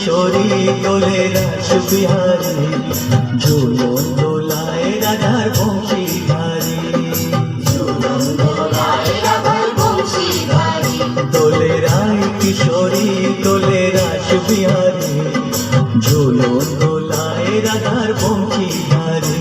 কিশোরী দোলে রাস বিহারী, ঝুলন দোলায় রাধার বংশীধারী। দোলে রায় কিশোরী দোলে রাস বিহারী, ঝুলন দোলায় রাধার বংশীধারী।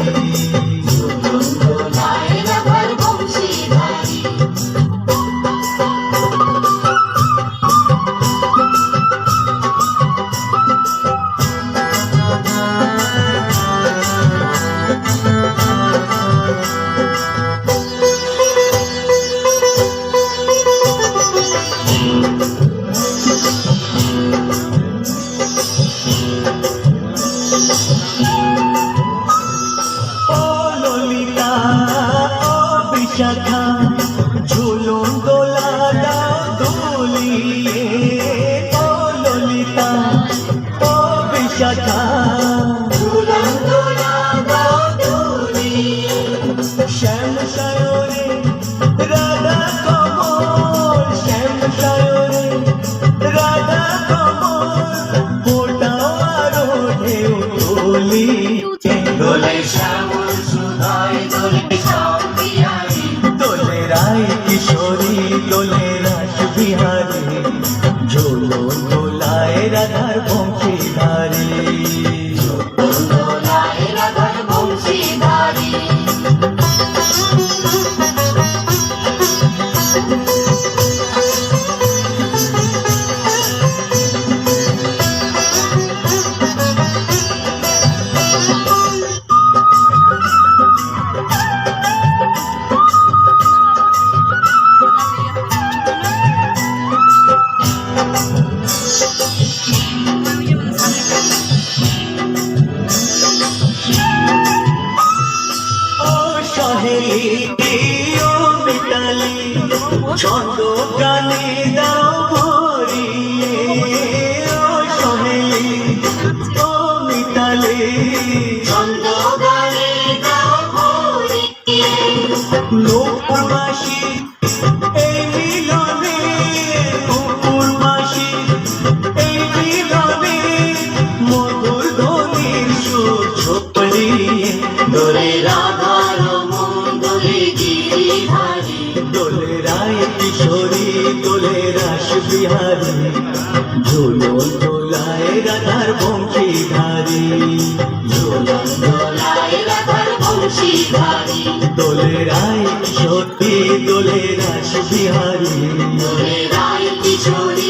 শাখা ঝুলন দোলা দাও দুলিয়ে, ও ললিতা ও বিশাখা ঝুলন দোলা দাও দুলিয়ে। শ্যাম সায়রে রাধা কমল, শ্যাম সায়রে রাধা কমল, ফোটাও আরো ঢেউ তুলি। দোলে শ্যামল সুধায় দোলে রায় কিশোরী দোলে রাস বিহারী, ঝুলন দোলায় রাধার বংশীধারী। মিতালি ছন্দ গানে দাও ভরিয়ে, ও সহেলি ও মিতালি ছন্দ গানে দাও ভরিয়ে। নূপুর মাসি এই মিলনে, নূপুর মাসি এই মিলনে, মধুর ধ্বনির সুর ছড়িয়ে। দোলে রাধার দোলে রায় কিশোরী দোলে রাস বিহারী, ঝুলন দোলায় রাধার বংশীধারী। ঝুলন দোলায় রাধার বংশীধারী। দোলে রায় কিশোরী দোলে রাস বিহারী, দোলে রায় কিশোরী।